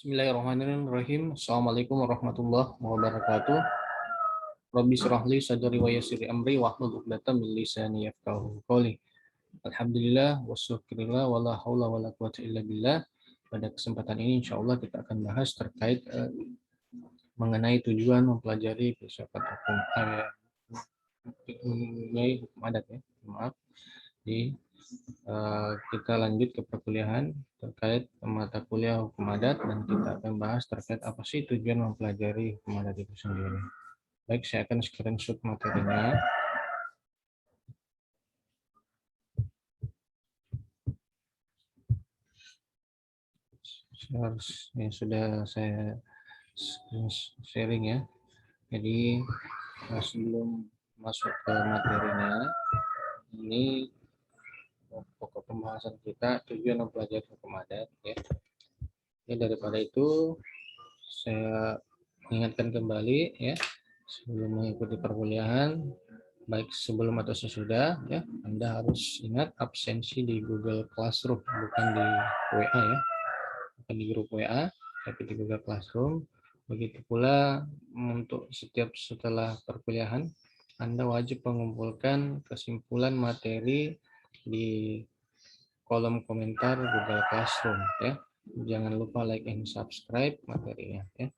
Bismillahirrahmanirrahim. Assalamualaikum warahmatullahi wabarakatuh. Rabbi shrah li sadri wa yassir li amri wahlul 'uqdatam min lisani yafqahu qawli. Alhamdulillah wasyukurillah wala haula wala quwwata illa billah. Pada kesempatan ini insyaallah kita akan bahas terkait mengenai tujuan mempelajari filsafat hukum hukum adat ya. Maaf. Kita lanjut ke perkuliahan terkait mata kuliah hukum adat dan kita akan bahas terkait apa sih tujuan mempelajari hukum adat itu sendiri. Baik, saya akan screenshot materinya. Yang sudah saya sharing ya. Jadi sebelum masuk ke materinya, ini pokok pembahasan kita tujuan mempelajari hukum adat ya. Ini daripada itu saya ingatkan kembali ya, sebelum mengikuti perkuliahan baik sebelum atau sesudah ya, Anda harus ingat absensi di Google Classroom, bukan di WA ya, bukan di grup WA tapi di Google Classroom. Begitu pula untuk setiap setelah perkuliahan Anda wajib mengumpulkan kesimpulan materi di kolom komentar Google Classroom ya. Jangan lupa like and subscribe materinya ya.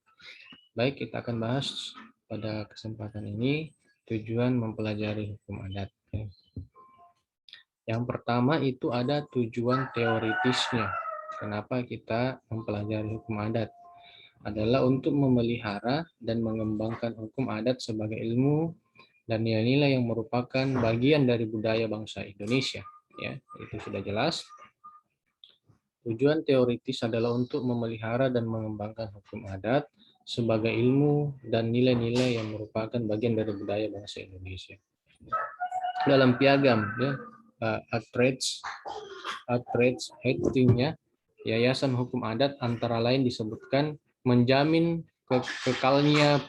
Baik, kita akan bahas pada kesempatan ini tujuan mempelajari hukum adat. Yang pertama itu ada tujuan teoritisnya. Kenapa kita mempelajari hukum adat? Adalah untuk memelihara dan mengembangkan hukum adat sebagai ilmu dan nilai-nilai yang merupakan bagian dari budaya bangsa Indonesia. Ya, itu sudah jelas. Tujuan teoritis adalah untuk memelihara dan mengembangkan hukum adat sebagai ilmu dan nilai-nilai yang merupakan bagian dari budaya bangsa Indonesia. Dalam piagam ya, Utrecht Heading-nya, Yayasan Hukum Adat antara lain disebutkan menjamin kekalnya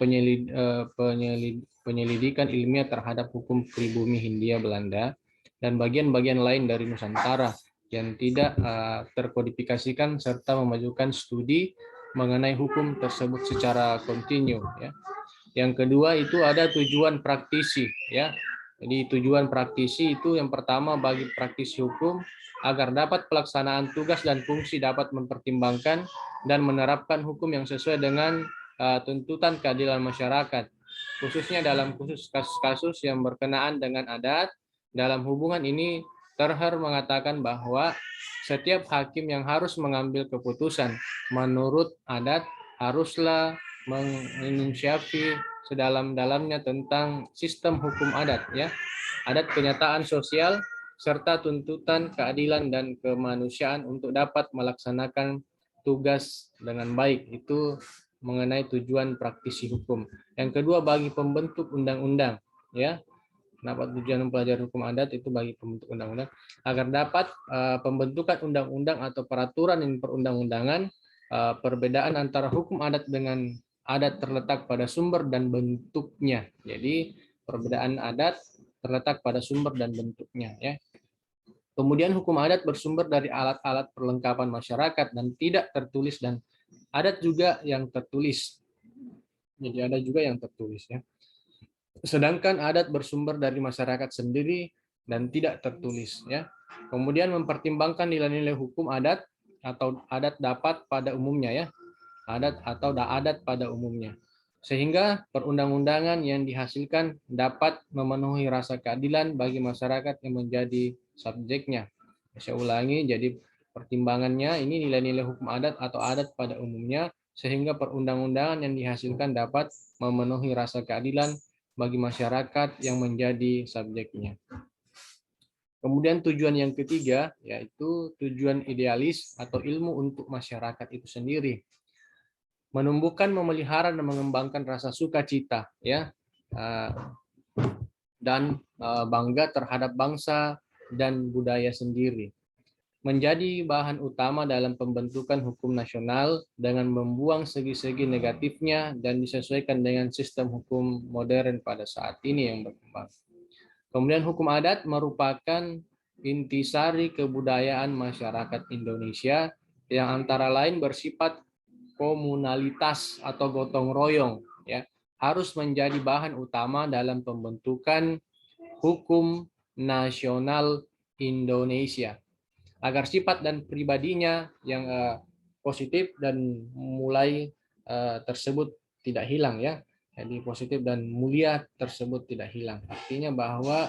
penyelidikan ilmiah terhadap hukum pribumi Hindia Belanda dan bagian-bagian lain dari Nusantara yang tidak terkodifikasikan serta memajukan studi mengenai hukum tersebut secara kontinu ya. Yang kedua itu ada tujuan praktisi ya. Jadi tujuan praktisi itu yang pertama bagi praktisi hukum agar dapat pelaksanaan tugas dan fungsi dapat mempertimbangkan dan menerapkan hukum yang sesuai dengan tuntutan keadilan masyarakat, khususnya dalam khusus kasus-kasus yang berkenaan dengan adat. Dalam hubungan ini Terher mengatakan bahwa setiap hakim yang harus mengambil keputusan menurut adat haruslah menginisiasi sedalam-dalamnya tentang sistem hukum adat ya, adat kenyataan sosial serta tuntutan keadilan dan kemanusiaan untuk dapat melaksanakan tugas dengan baik. Itu mengenai tujuan praktisi hukum. Yang kedua bagi pembentuk undang-undang ya. Kenapa tujuan mempelajari hukum adat itu bagi pembentuk undang-undang agar dapat pembentukan undang-undang atau peraturan yang perundang-undangan, perbedaan antara hukum adat dengan adat terletak pada sumber dan bentuknya. Jadi perbedaan adat terletak pada sumber dan bentuknya ya. Kemudian hukum adat bersumber dari alat-alat perlengkapan masyarakat dan tidak tertulis, dan adat juga yang tertulis. Jadi ada juga yang tertulis ya. Sedangkan adat bersumber dari masyarakat sendiri dan tidak tertulis ya. Kemudian mempertimbangkan nilai-nilai hukum adat atau adat dapat pada umumnya ya. Adat pada umumnya. Sehingga perundang-undangan yang dihasilkan dapat memenuhi rasa keadilan bagi masyarakat yang menjadi subjeknya. Saya ulangi, jadi pertimbangannya ini nilai-nilai hukum adat atau adat pada umumnya, sehingga perundang-undangan yang dihasilkan dapat memenuhi rasa keadilan bagi masyarakat yang menjadi subjeknya. Kemudian tujuan yang ketiga yaitu tujuan idealis atau ilmu untuk masyarakat itu sendiri. Menumbuhkan, memelihara dan mengembangkan rasa sukacita ya dan bangga terhadap bangsa dan budaya sendiri. Menjadi bahan utama dalam pembentukan hukum nasional dengan membuang segi-segi negatifnya dan disesuaikan dengan sistem hukum modern pada saat ini yang berkembang. Kemudian hukum adat merupakan intisari kebudayaan masyarakat Indonesia yang antara lain bersifat komunalitas atau gotong royong, ya, harus menjadi bahan utama dalam pembentukan hukum nasional Indonesia agar sifat dan pribadinya yang positif dan mulai tersebut tidak hilang, ya. Jadi positif dan mulia tersebut tidak hilang. Artinya bahwa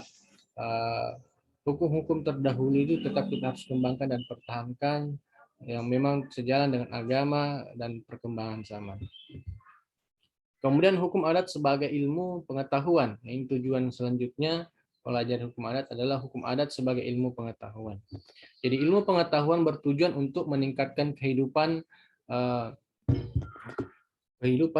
hukum-hukum terdahulu itu tetap kita harus kembangkan dan pertahankan yang memang sejalan dengan agama dan perkembangan zaman. Kemudian hukum adat sebagai ilmu pengetahuan. Ini tujuan selanjutnya pelajaran hukum adat adalah hukum adat sebagai ilmu pengetahuan. Jadi ilmu pengetahuan bertujuan untuk meningkatkan kehidupan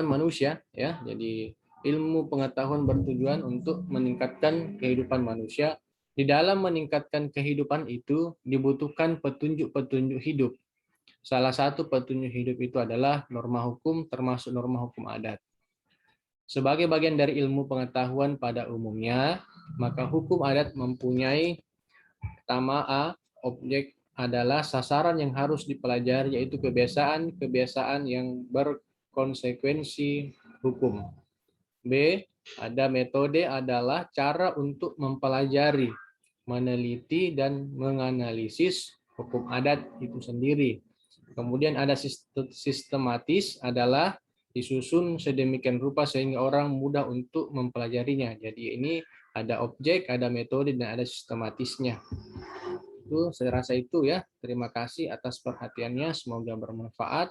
manusia, ya. Jadi ilmu pengetahuan bertujuan untuk meningkatkan kehidupan manusia. Di dalam meningkatkan kehidupan itu dibutuhkan petunjuk-petunjuk hidup. Salah satu petunjuk hidup itu adalah norma hukum, termasuk norma hukum adat. Sebagai bagian dari ilmu pengetahuan pada umumnya, maka hukum adat mempunyai pertama A, objek adalah sasaran yang harus dipelajari, yaitu kebiasaan-kebiasaan yang berkonsekuensi hukum. B, ada metode adalah cara untuk mempelajari, meneliti, dan menganalisis hukum adat itu sendiri. Kemudian ada sistematis adalah disusun sedemikian rupa sehingga orang mudah untuk mempelajarinya. Jadi ini ada objek, ada metode, dan ada sistematisnya. Itu saya rasa itu, ya. Terima kasih atas perhatiannya. Semoga bermanfaat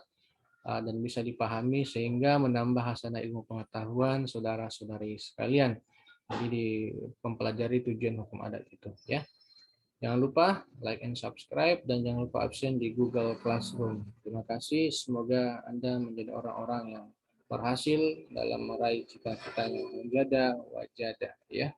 dan bisa dipahami sehingga menambah hasanah ilmu pengetahuan saudara-saudari sekalian. Jadi di mempelajari tujuan hukum adat itu, ya. Jangan lupa like and subscribe dan jangan lupa absen di Google Classroom. Terima kasih. Semoga Anda menjadi orang-orang yang berhasil dalam meraih cita-citanya menjadi wajada, ya.